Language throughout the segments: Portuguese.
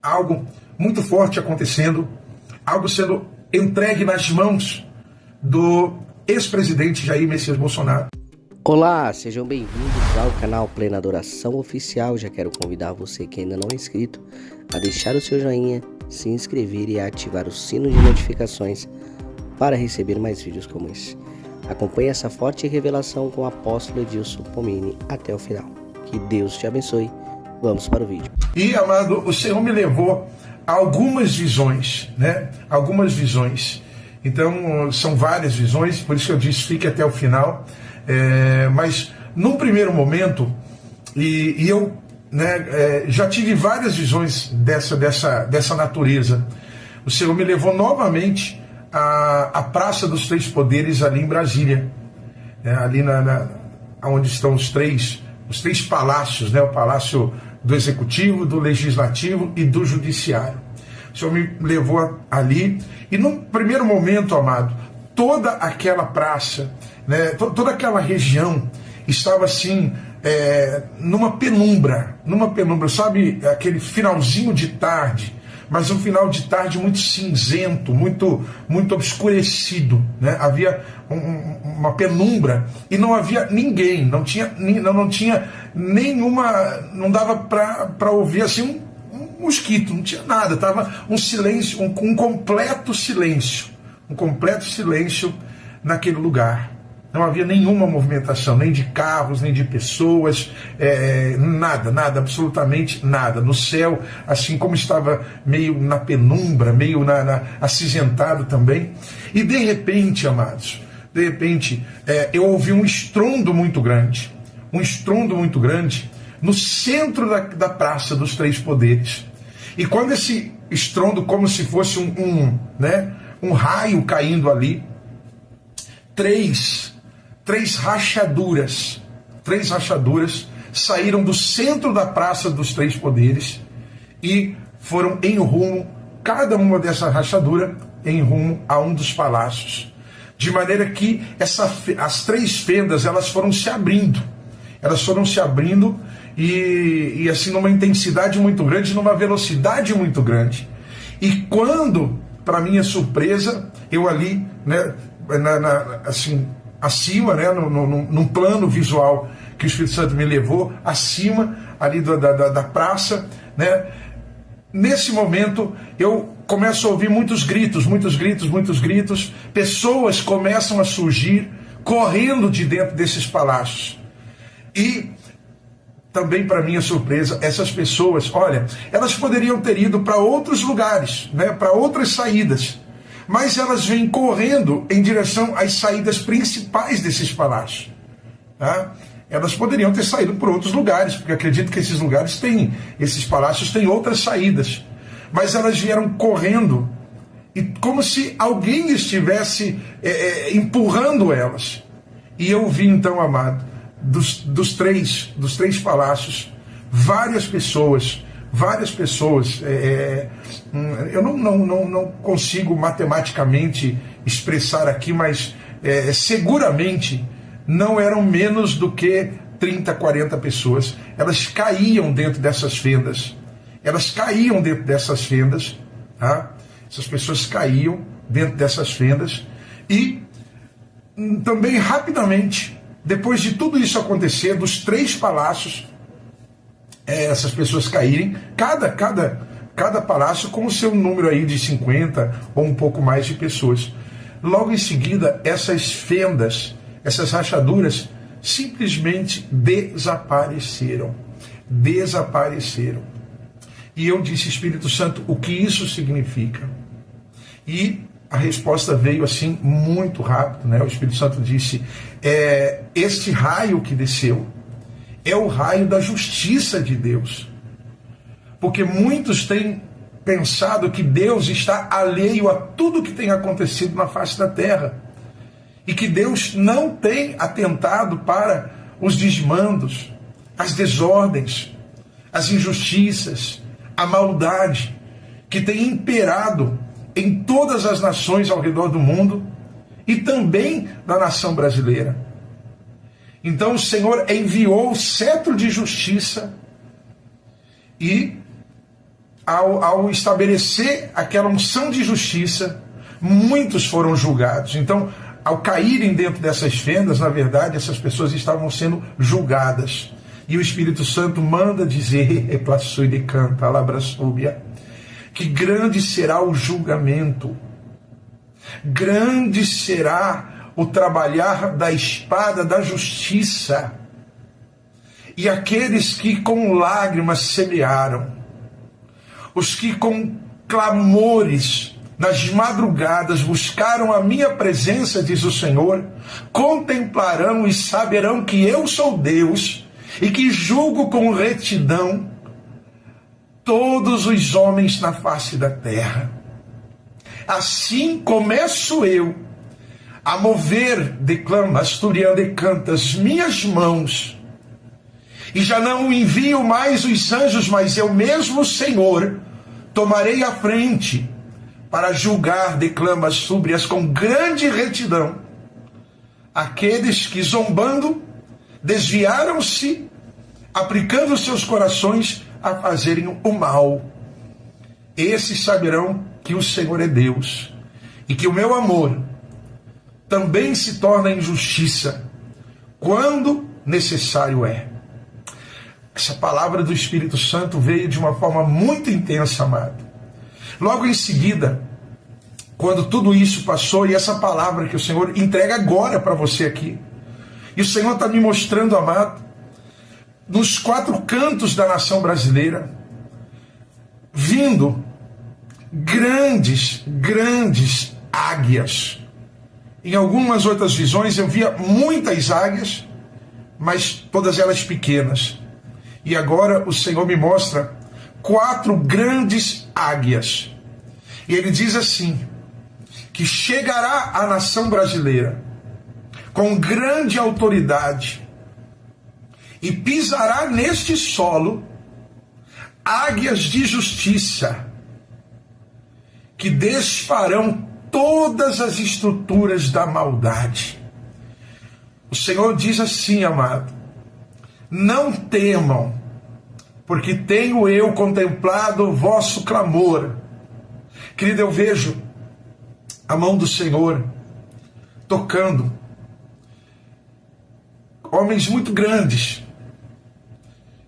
algo muito forte acontecendo, algo sendo entregue nas mãos do ex-presidente Jair Messias Bolsonaro. Olá, sejam bem-vindos ao canal Plena Adoração Oficial. Já quero convidar você que ainda não é inscrito a deixar o seu joinha, se inscrever e ativar o sino de notificações para receber mais vídeos como esse. Acompanhe essa forte revelação com o apóstolo Edilson Pomini até o final. Que Deus te abençoe. Vamos para o vídeo. E, amado, o Senhor me levou a algumas visões, né? Algumas visões. Então, são várias visões, por isso que eu disse, fique até o final. Mas, num primeiro momento, e eu já tive várias visões dessa natureza. O Senhor me levou novamente à Praça dos Três Poderes, ali em Brasília, ali onde estão os três palácios, né? O Palácio do Executivo, do Legislativo e do Judiciário. O Senhor me levou ali, e num primeiro momento, amado, toda aquela praça, né, toda aquela região estava assim, numa penumbra, sabe, aquele finalzinho de tarde, mas um final de tarde muito cinzento, muito obscurecido, né? Havia uma penumbra e não havia ninguém, não tinha nenhuma, não dava para ouvir assim um mosquito, não tinha nada, estava um silêncio, um completo silêncio naquele lugar. Não havia nenhuma movimentação, nem de carros, nem de pessoas, nada, absolutamente nada. No céu, assim como estava meio na penumbra, meio acinzentado também. E de repente, amados, eu ouvi um estrondo muito grande no centro da Praça dos Três Poderes. E quando esse estrondo, como se fosse um raio caindo ali, três rachaduras saíram do centro da Praça dos Três Poderes e foram em rumo, cada uma dessas rachaduras, em rumo a um dos palácios. De maneira que as três fendas, elas foram se abrindo e assim numa intensidade muito grande, numa velocidade muito grande. E quando, para minha surpresa, eu ali, né, assim, acima, né, num plano visual que o Espírito Santo me levou, acima ali da praça, né, nesse momento eu começo a ouvir muitos gritos, pessoas começam a surgir, correndo de dentro desses palácios. E também, para minha surpresa, essas pessoas, olha, elas poderiam ter ido para outros lugares, né, para outras saídas, mas elas vêm correndo em direção às saídas principais desses palácios. Tá? Elas poderiam ter saído por outros lugares, porque acredito que esses palácios têm outras saídas, mas elas vieram correndo, e como se alguém estivesse empurrando elas. E eu vi então, amado, dos três palácios, várias pessoas, eu não consigo matematicamente expressar aqui, mas seguramente não eram menos do que 30, 40 pessoas. Elas caíam dentro dessas fendas, tá? Essas pessoas caíam dentro dessas fendas e também rapidamente, depois de tudo isso acontecer, dos três palácios, essas pessoas caírem, cada palácio com o seu número aí de 50 ou um pouco mais de pessoas. Logo em seguida, essas fendas, essas rachaduras, simplesmente desapareceram. E eu disse, Espírito Santo, o que isso significa? E a resposta veio assim muito rápido, né? O Espírito Santo disse, este raio que desceu é o raio da justiça de Deus. Porque muitos têm pensado que Deus está alheio a tudo que tem acontecido na face da terra. E que Deus não tem atentado para os desmandos, as desordens, as injustiças, a maldade que tem imperado em todas as nações ao redor do mundo e também na nação brasileira. Então o Senhor enviou o cetro de justiça e ao estabelecer aquela unção de justiça, muitos foram julgados. Então, ao caírem dentro dessas fendas, na verdade, essas pessoas estavam sendo julgadas. E o Espírito Santo manda dizer, que grande será o julgamento, grande será o trabalhar da espada da justiça. E aqueles que com lágrimas semearam, os que com clamores nas madrugadas buscaram a minha presença, diz o Senhor, contemplarão e saberão que eu sou Deus e que julgo com retidão todos os homens na face da terra. Assim começo eu a mover, declama Asturiano e canta, as minhas mãos, e já não envio mais os anjos, mas eu mesmo, Senhor, tomarei a frente para julgar, declama as súbrias, com grande retidão, aqueles que, zombando, desviaram-se, aplicando seus corações a fazerem o mal. Esses saberão que o Senhor é Deus e que o meu amor também se torna em justiça quando necessário é. Essa palavra do Espírito Santo veio de uma forma muito intensa, amado. Logo em seguida, quando tudo isso passou, e essa palavra que o Senhor entrega agora para você aqui, e o Senhor está me mostrando, amado, nos 4 cantos da nação brasileira, vindo grandes águias. Em algumas outras visões eu via muitas águias, mas todas elas pequenas. E agora o Senhor me mostra 4 grandes águias. E ele diz assim, que chegará à nação brasileira com grande autoridade e pisará neste solo águias de justiça que desfarão todas as estruturas da maldade. O Senhor diz assim, amado, não temam, porque tenho eu contemplado o vosso clamor. Querido, eu vejo a mão do Senhor tocando homens muito grandes.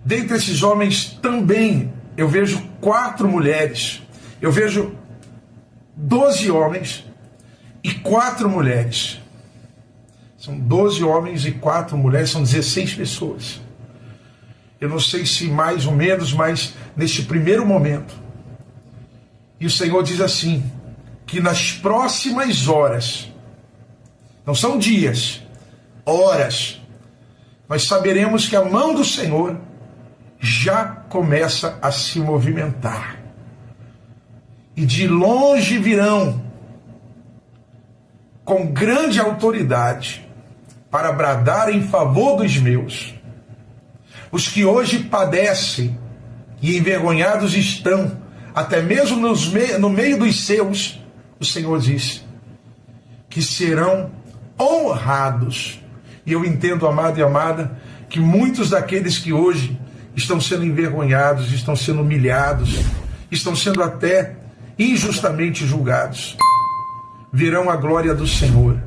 Dentre esses homens também eu vejo 4 mulheres. Eu vejo 12 homens e 4 mulheres. São 12 homens e 4 mulheres, são 16 pessoas. Eu não sei se mais ou menos, mas neste primeiro momento. E o Senhor diz assim, que nas próximas horas, não são dias, horas, nós saberemos que a mão do Senhor já começa a se movimentar. E de longe virão, com grande autoridade, para bradar em favor dos meus. Os que hoje padecem e envergonhados estão, até mesmo no meio dos seus, o Senhor diz, que serão honrados. E eu entendo, amado e amada, que muitos daqueles que hoje estão sendo envergonhados, estão sendo humilhados, estão sendo até injustamente julgados, verão a glória do Senhor.